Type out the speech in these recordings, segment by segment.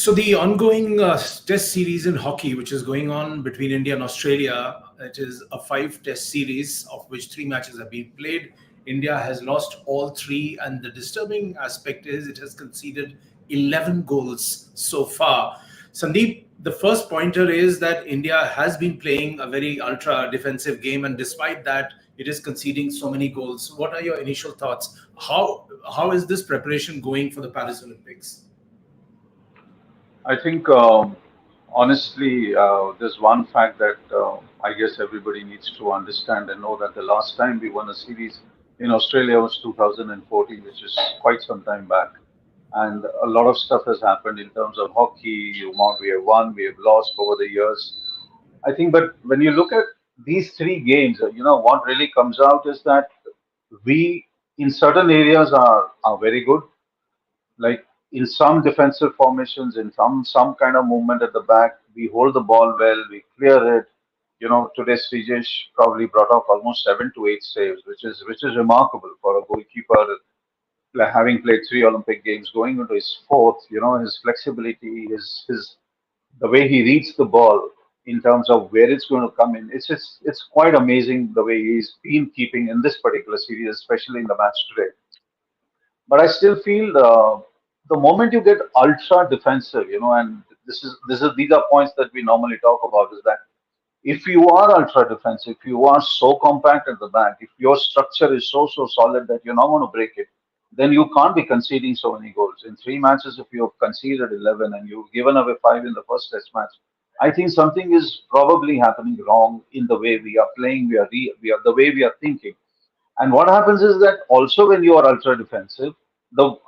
So the ongoing test series in hockey, which is going on between India and Australia, it is a five-test series of which three matches have been played. India has lost all three, and the disturbing aspect is it has conceded 11 goals so far. Sandeep, the first pointer is that India has been playing a very ultra defensive game, and despite that, it is conceding so many goals. What are your initial thoughts? How is this preparation going for the Paris Olympics? I think, honestly, there's one fact that I guess everybody needs to understand and know that the last time we won a series in Australia was 2014, which is quite some time back. And a lot of stuff has happened in terms of hockey. We have won, we have lost over the years. I think, but when you look at these three games, what really comes out is that we, in certain areas, are very good, like in some defensive formations, in some kind of movement at the back, we hold the ball well, we clear it. Today Srijesh probably brought off almost 7 to 8 saves, which is remarkable for a goalkeeper, having played three Olympic games, going into his fourth. His flexibility, his the way he reads the ball in terms of where it's going to come in. It's quite amazing the way he's been keeping in this particular series, especially in the match today. But I still feel the moment you get ultra defensive, and this is these are points that we normally talk about, is that if you are ultra defensive, if you are so compact at the back, if your structure is so solid that you're not going to break it, then you can't be conceding so many goals. In three matches, if you have conceded 11 and you've given away five in the first test match, I think something is probably happening wrong in the way we are playing, we are the way we are thinking. And what happens is that also when you are ultra defensive,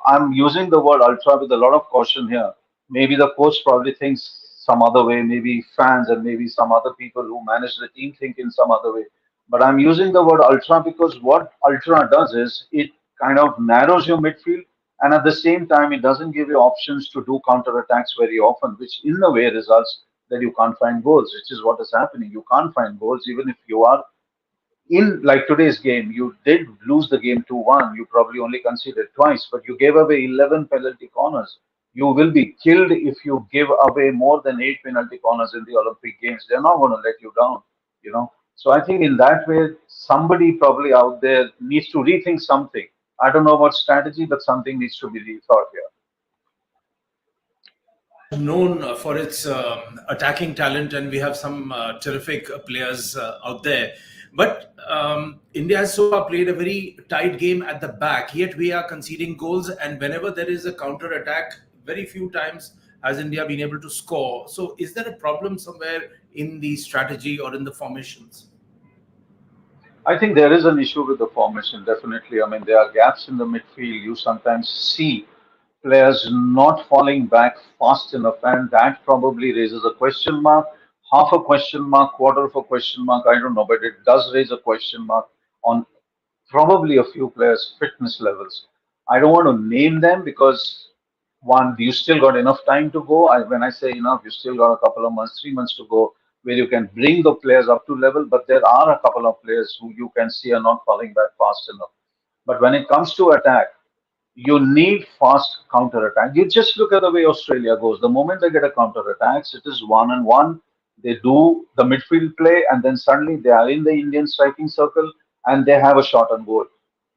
I'm using the word ultra with a lot of caution here. Maybe the coach probably thinks some other way, maybe fans and maybe some other people who manage the team think in some other way. But I'm using the word ultra because what ultra does is it kind of narrows your midfield, and at the same time it doesn't give you options to do counter attacks very often, which in a way results that you can't find goals, which is what is happening. You can't find goals even if you are in, like today's game, you did lose the game 2-1. You probably only conceded twice, but you gave away 11 penalty corners. You will be killed if you give away more than 8 penalty corners in the Olympic Games. They're not going to let you down. So I think in that way, somebody probably out there needs to rethink something. I don't know about strategy, but something needs to be rethought here. India is known for its attacking talent, and we have some terrific players out there. But India has so far played a very tight game at the back, yet we are conceding goals. And whenever there is a counter attack, very few times has India been able to score. So, is there a problem somewhere in the strategy or in the formations? I think there is an issue with the formation, definitely. I mean, there are gaps in the midfield. You sometimes see players not falling back fast enough, and that probably raises a question mark, half a question mark, quarter of a question mark. I don't know, but it does raise a question mark on probably a few players' fitness levels. I don't want to name them because one, you still got enough time to go. When I say enough, you still got a couple of months, 3 months to go, where you can bring the players up to level. But there are a couple of players who you can see are not falling back fast enough. But when it comes to attack, you need fast counter attack. You just look at the way Australia goes. The moment they get a counter attacks, it is 1-on-1. They do the midfield play, and then suddenly they are in the Indian striking circle and they have a shot on goal.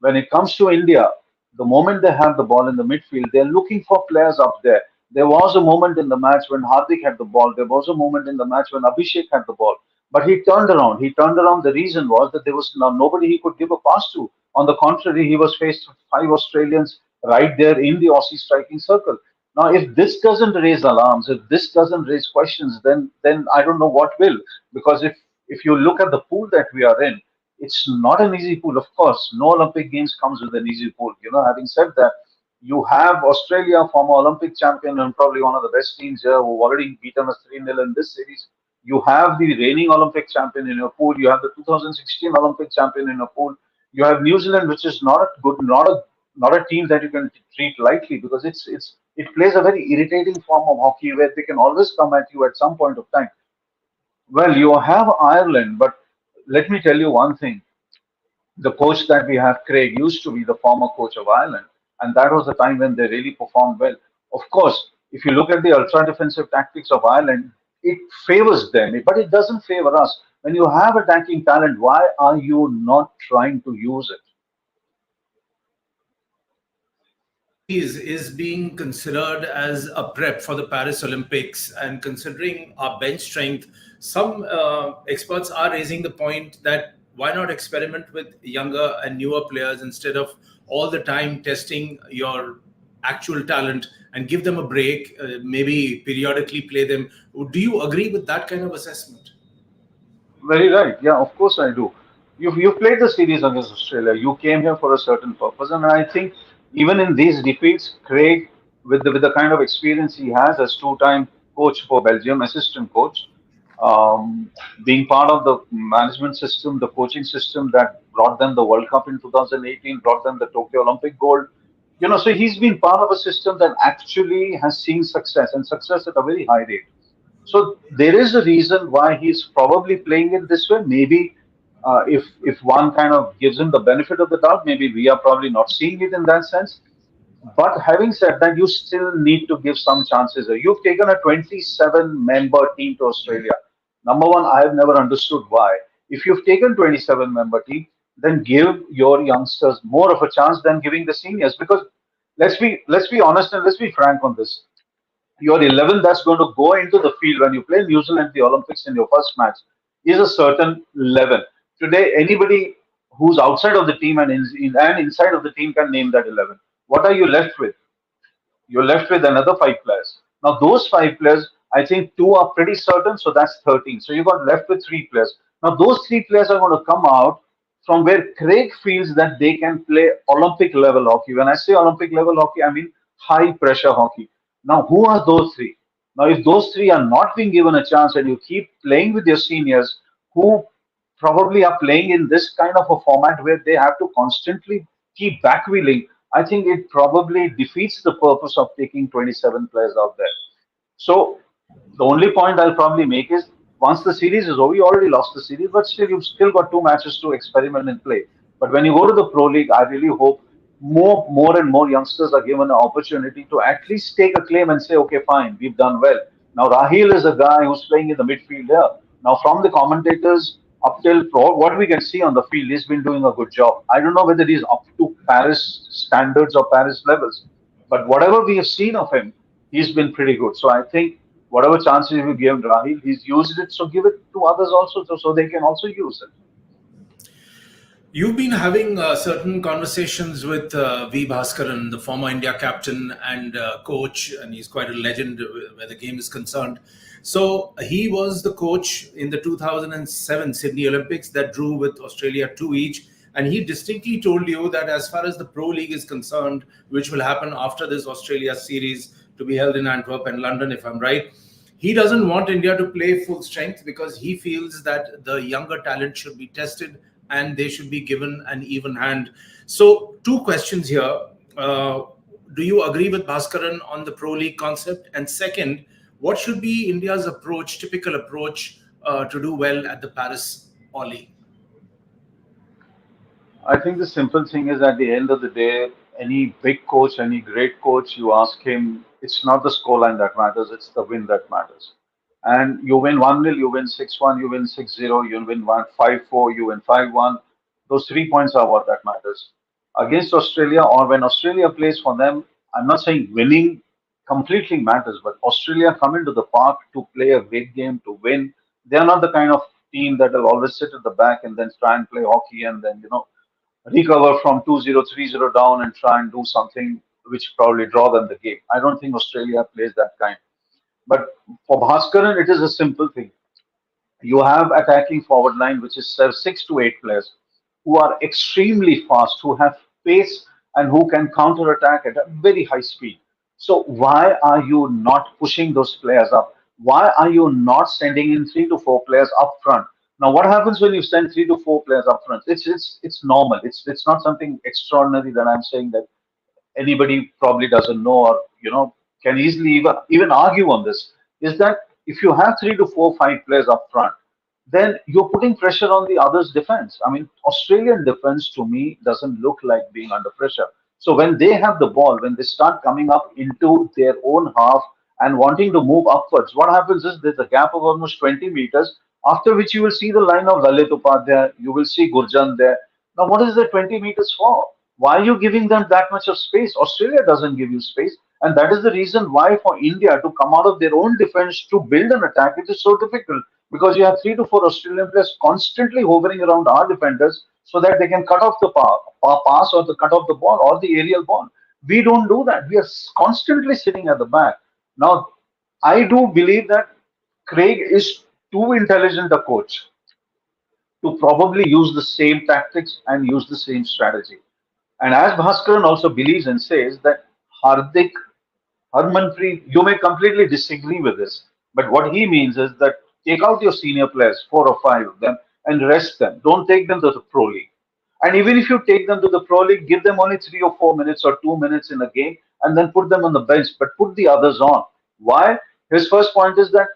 When it comes to India, the moment they have the ball in the midfield, they're looking for players up there. There was a moment in the match when Hardik had the ball. There was a moment in the match when Abhishek had the ball. But he turned around. He turned around. The reason was that there was nobody he could give a pass to. On the contrary, he was faced with five Australians right there in the Aussie striking circle. Now, if this doesn't raise alarms, if this doesn't raise questions, then I don't know what will. Because if you look at the pool that we are in, it's not an easy pool. Of course, no Olympic Games comes with an easy pool. Having said that, you have Australia, former Olympic champion and probably one of the best teams here, who've already beaten us 3-0 in this series. You have the reigning Olympic champion in your pool. You have the 2016 Olympic champion in your pool. You have New Zealand, which is not a team that you can treat lightly because it plays a very irritating form of hockey where they can always come at you at some point of time. Well, you have Ireland, but let me tell you one thing. The coach that we have, Craig, used to be the former coach of Ireland, and that was the time when they really performed well. Of course, If you look at the ultra defensive tactics of Ireland, it favors them, but it doesn't favor us. When you have attacking talent, why are you not trying to use it? Is being considered as a prep for the Paris Olympics, and considering our bench strength, some experts are raising the point that why not experiment with younger and newer players instead of all the time testing your actual talent and give them a break, maybe periodically play them. Do you agree with that kind of assessment? Very right. Yeah, of course I do. You've played the series against Australia. You came here for a certain purpose, and I think even in these defeats, Craig, with the kind of experience he has as two-time coach for Belgium, assistant coach, being part of the management system, the coaching system that brought them the World Cup in 2018, brought them the Tokyo Olympic gold. So he's been part of a system that actually has seen success and success at a very high rate. So there is a reason why he's probably playing it this way. Maybe if one kind of gives him the benefit of the doubt, maybe we are probably not seeing it in that sense. But having said that, you still need to give some chances. You've taken a 27 member team to Australia. Number one, I have never understood why. If you've taken 27 member team, then give your youngsters more of a chance than giving the seniors. Because let's be honest and let's be frank on this, your 11 that's going to go into the field when you play New Zealand at the Olympics in your first match is a certain 11. Today, anybody who's outside of the team and inside of the team can name that 11. What are you left with? You're left with another five players. Now, those five players, I think two are pretty certain, so that's 13. So you got left with three players. Now, those three players are going to come out from where Craig feels that they can play Olympic level hockey. When I say Olympic level hockey, I mean high pressure hockey. Now, who are those three? Now, if those three are not being given a chance and you keep playing with your seniors who probably are playing in this kind of a format where they have to constantly keep backwheeling, I think it probably defeats the purpose of taking 27 players out there. So the only point I'll probably make is once the series is over, you already lost the series, but still you've still got two matches to experiment and play. But when you go to the Pro League, I really hope more and more youngsters are given an opportunity to at least take a claim and say, okay, fine, we've done well. Now Rahil is a guy who's playing in the midfield there. Now from the commentators up till what we can see on the field, he's been doing a good job. I don't know whether he's up to Paris standards or Paris levels, but whatever we have seen of him, he's been pretty good. So I think whatever chances we give Rahil, he's used it. So give it to others also, so they can also use it. You've been having certain conversations with V. Bhaskaran, the former India captain and coach, and he's quite a legend where the game is concerned. So he was the coach in the 2007 Sydney Olympics that drew with Australia two each. And he distinctly told you that as far as the Pro League is concerned, which will happen after this Australia series to be held in Antwerp and London, if I'm right, he doesn't want India to play full strength because he feels that the younger talent should be tested and they should be given an even hand. So, two questions here. Do you agree with Bhaskaran on the Pro League concept? And second, what should be India's approach, typical approach, to do well at the Paris Ollie? I think the simple thing is at the end of the day, any big coach, any great coach, you ask him, it's not the scoreline that matters, it's the win that matters. And you win 1-0, you win 6-1, you win 6-0, you win 5-4, you win 5-1. Those 3 points are what that matters. Against Australia, or when Australia plays for them, I'm not saying winning completely matters, but Australia come into the park to play a big game, to win. They are not the kind of team that will always sit at the back and then try and play hockey and then, recover from 2-0, 3-0 down and try and do something which probably draw them the game. I don't think Australia plays that kind. But for Bhaskaran, it is a simple thing. You have attacking forward line, which is 6 to 8 players who are extremely fast, who have pace, and who can counter attack at a very high speed. So why are you not pushing those players up? Why are you not sending in 3 to 4 players up front? Now, what happens when you send 3 to 4 players up front? It's normal. It's not something extraordinary that I'm saying that anybody probably doesn't know or can easily even argue on this. Is that if you have 3 to 4, 5 players up front, then you're putting pressure on the other's defense. I mean, Australian defense to me doesn't look like being under pressure. So when they have the ball, when they start coming up into their own half and wanting to move upwards, what happens is there's a gap of almost 20 meters, after which you will see the line of Lalit Upadhyay, you will see Gurjan there. Now, what is the 20 meters for? Why are you giving them that much of space? Australia doesn't give you space. And that is the reason why for India to come out of their own defense to build an attack, it is so difficult because you have 3 to 4 Australian players constantly hovering around our defenders so that they can cut off the pass or the cut off the ball or the aerial ball. We don't do that. We are constantly sitting at the back. Now, I do believe that Craig is too intelligent a coach to probably use the same tactics and use the same strategy. And as Bhaskaran also believes and says that Hardik, Harmanpreet, you may completely disagree with this, but what he means is that take out your senior players, 4 or 5 of them, and rest them. Don't take them to the Pro League. And even if you take them to the Pro League, give them only 3 or 4 minutes or 2 minutes in a game and then put them on the bench, but put the others on. Why? His first point is that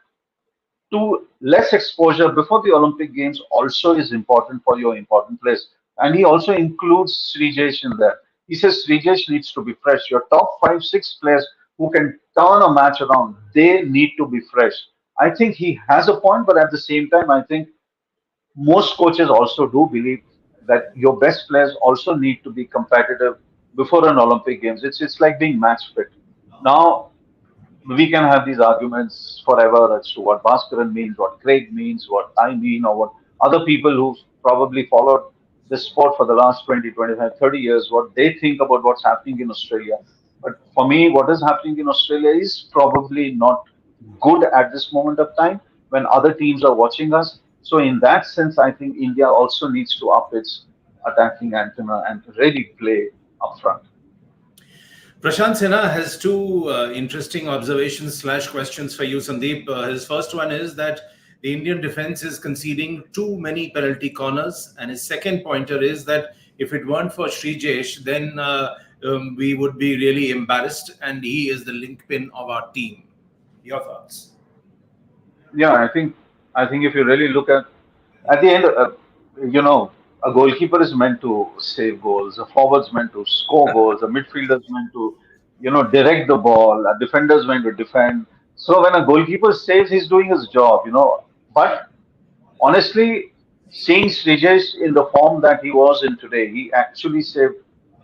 to less exposure before the Olympic Games also is important for your important players. And he also includes Srijesh in there. He says Srijesh needs to be fresh. Your top 5, 6 players who can turn a match around, they need to be fresh. I think he has a point, but at the same time, I think most coaches also do believe that your best players also need to be competitive before an Olympic Games. It's like being match fit. Now we can have these arguments forever as to what Bhaskaran means, what Craig means, what I mean, or what other people who probably followed this sport for the last 20, 25, 30 years, what they think about what's happening in Australia. But for me, what is happening in Australia is probably not good at this moment of time when other teams are watching us. So, in that sense, I think India also needs to up its attacking antenna and really play up front. Prashant Sinha has two interesting observations slash questions for you, Sandeep. His first one is that the Indian defense is conceding too many penalty corners, and his second pointer is that if it weren't for Srijesh, then we would be really embarrassed, and he is the linchpin of our team. Your thoughts? Yeah, I think if you really look at the end, you know, a goalkeeper is meant to save goals, a forward's meant to score goals, a midfielder's meant to, direct the ball, a defender's meant to defend. So when a goalkeeper saves, he's doing his job. But honestly, seeing Srijesh in the form that he was in today, he actually saved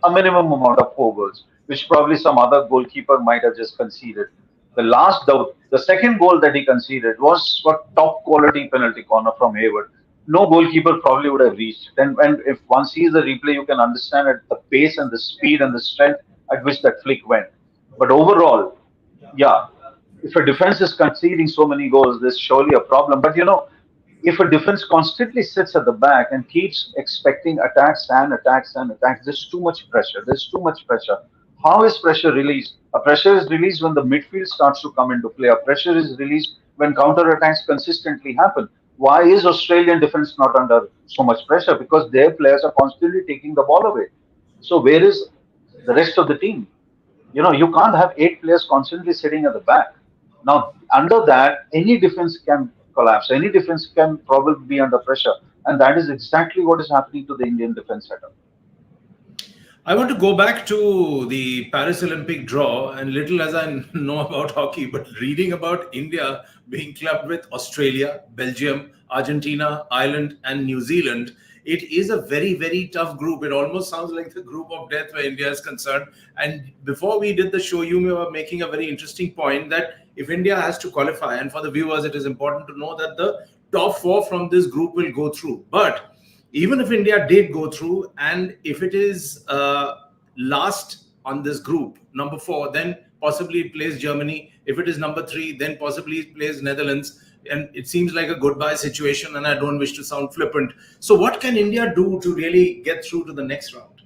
a minimum amount of 4 goals, which probably some other goalkeeper might have just conceded. The second goal that he conceded was for top quality penalty corner from Hayward. No goalkeeper probably would have reached. And if one sees the replay, you can understand at the pace and the speed and the strength at which that flick went. But overall, yeah, if a defense is conceding so many goals, there's surely a problem. But if a defense constantly sits at the back and keeps expecting attacks and attacks and attacks, there's too much pressure. There's too much pressure. How is pressure released? A pressure is released when the midfield starts to come into play. A pressure is released when counter attacks consistently happen. Why is Australian defense not under so much pressure? Because their players are constantly taking the ball away. So where is the rest of the team? You can't have 8 players constantly sitting at the back. Now, under that, any defense can collapse. Any defense can probably be under pressure. And that is exactly what is happening to the Indian defense setup. I want to go back to the Paris Olympic draw, and little as I know about hockey, but reading about India being clubbed with Australia, Belgium, Argentina, Ireland, and New Zealand, it is a very, very tough group. It almost sounds like the group of death where India is concerned. And before we did the show, you were making a very interesting point that if India has to qualify, and for the viewers, it is important to know that the top 4 from this group will go through. But even if India did go through, and if it is last on this group, number 4, then possibly it plays Germany. If it is number 3, then possibly it plays Netherlands. And it seems like a goodbye situation, and I don't wish to sound flippant. So what can India do to really get through to the next round?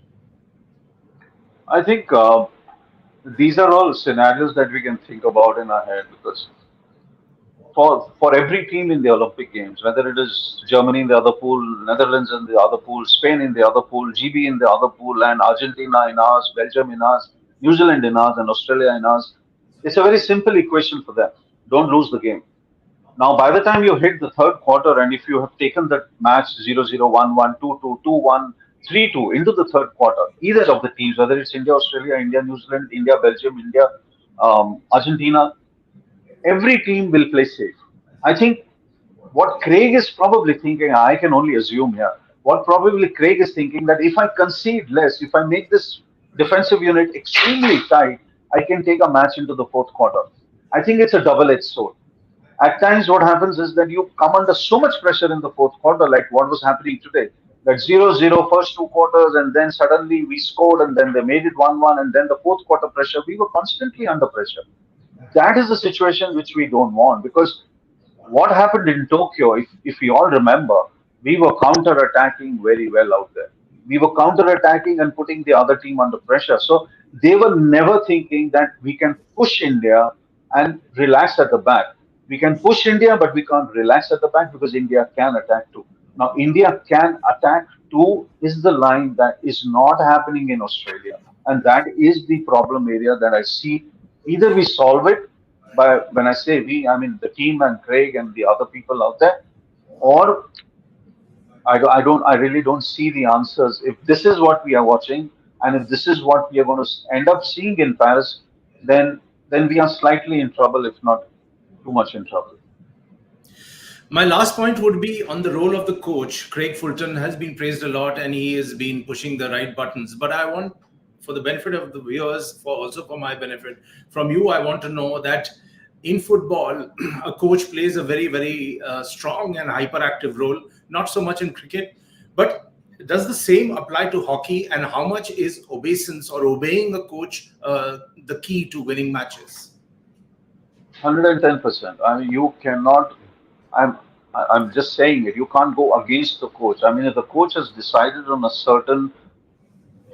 I think these are all scenarios that we can think about in our head because for every team in the Olympic Games, whether it is Germany in the other pool, Netherlands in the other pool, Spain in the other pool, GB in the other pool, and Argentina in ours, Belgium in ours, New Zealand in ours, and Australia in ours, it's a very simple equation for them. Don't lose the game. Now, by the time you hit the third quarter, and if you have taken that match 0-0, 1-1, 2-2, 2-1, 3-2 into the third quarter, either of the teams, whether it's India, Australia, India, New Zealand, India, Belgium, India, Argentina, every team will play safe. I think what Craig is probably thinking, I can only assume here, what probably Craig is thinking that if I concede less, if I make this defensive unit extremely tight, I can take a match into the fourth quarter. I think it's a double-edged sword. At times, what happens is that you come under so much pressure in the fourth quarter, like what was happening today. That 0-0 first two quarters, and then suddenly we scored, and then they made it 1-1, and then the fourth quarter pressure. We were constantly under pressure. That is the situation which we don't want, because what happened in Tokyo, if we all remember, we were counter-attacking very well out there. We were counter-attacking and putting the other team under pressure. So they were never thinking that we can push India and relax at the back. We can push India, but we can't relax at the back because India can attack too. Now, India can attack too is the line that is not happening in Australia. And that is the problem area that I see. Either we solve it by, when I say we, I mean the team and Craig and the other people out there, or I really don't see the answers. If this is what we are watching, and if this is what we are going to end up seeing in Paris, then we are slightly in trouble, if not too much in trouble. My last point would be on the role of the coach. Craig Fulton has been praised a lot and he has been pushing the right buttons. But I want, for the benefit of the viewers, also for my benefit, from you, I want to know that in football, a coach plays a very, very strong and hyperactive role, not so much in cricket. But does the same apply to hockey? And how much is obeisance or obeying a coach the key to winning matches? 110%. I mean, you cannot. I'm. I'm just saying it. You can't go against the coach. I mean, if the coach has decided on a certain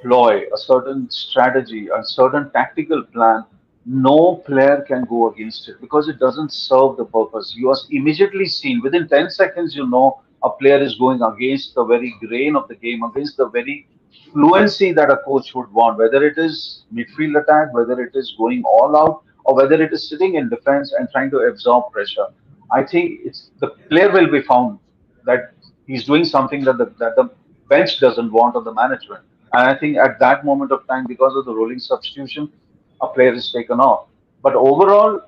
ploy, a certain strategy, a certain tactical plan, no player can go against it because it doesn't serve the purpose. You are immediately seen within 10 seconds, you know a player is going against the very grain of the game, against the very fluency that a coach would want, whether it is midfield attack, whether it is going all out, or whether it is sitting in defense and trying to absorb pressure. I think it's the player will be found that he's doing something that the bench doesn't want or the management. And I think at that moment of time, because of the rolling substitution, a player is taken off. But overall,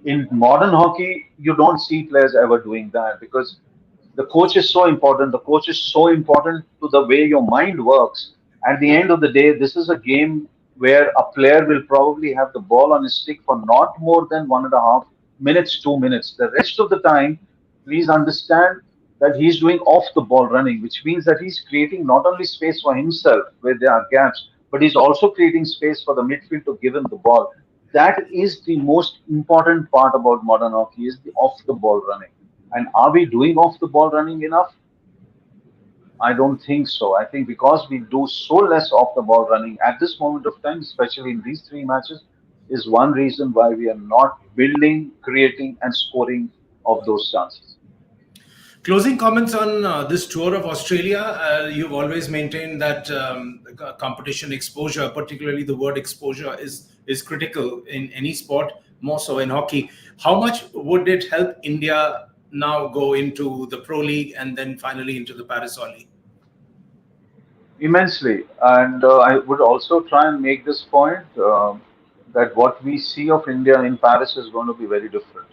in modern hockey, you don't see players ever doing that because the coach is so important. The coach is so important to the way your mind works. At the end of the day, this is a game where a player will probably have the ball on his stick for not more than 1.5 minutes, 2 minutes. The rest of the time, please understand that he's doing off the ball running, which means that he's creating not only space for himself where there are gaps, but he's also creating space for the midfield to give him the ball. That is the most important part about modern hockey is the off the ball running. And are we doing off the ball running enough? I don't think so. I think because we do so less off the ball running at this moment of time, especially in these three matches, is one reason why we are not building, creating, and scoring of those chances. Closing comments on this tour of Australia. You've always maintained that competition exposure, particularly the word exposure, is critical in any sport, more so in hockey. How much would it help India now go into the Pro League and then finally into the Paris Olympics? Immensely. And I would also try and make this point that what we see of India in Paris is going to be very different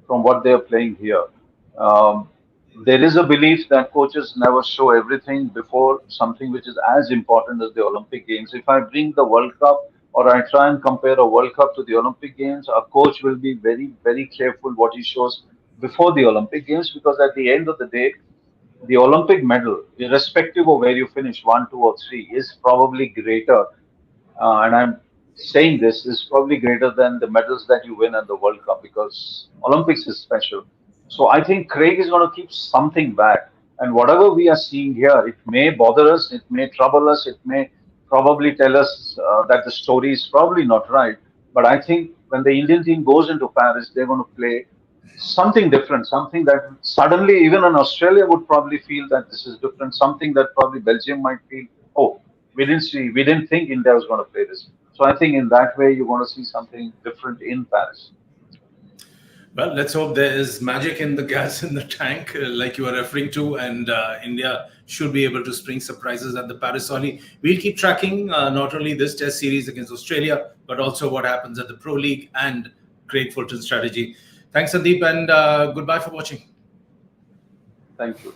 from what they are playing here. Um, there is a belief that coaches never show everything before something which is as important as the Olympic Games. If I bring the World Cup or I try and compare a World Cup to the Olympic Games, a coach will be very, very careful what he shows before the Olympic Games because at the end of the day, the Olympic medal, irrespective of where you finish, one, two, or three, is probably greater. And I'm saying this is probably greater than the medals that you win at the World Cup because Olympics is special. So I think Craig is going to keep something back. And whatever we are seeing here, it may bother us, it may trouble us, it may probably tell us that the story is probably not right. But I think when the Indian team goes into Paris, they're going to play something different, something that suddenly even in Australia would probably feel that this is different, something that probably Belgium might feel, oh, we didn't think India was going to play this. So I think in that way, you're going to see something different in Paris. Well, let's hope there is magic in the gas in the tank, like you are referring to, and India should be able to spring surprises at the Paris Olympics. We'll keep tracking not only this Test series against Australia, but also what happens at the Pro League and Craig Fulton's strategy. Thanks, Sandeep, and goodbye for watching. Thank you.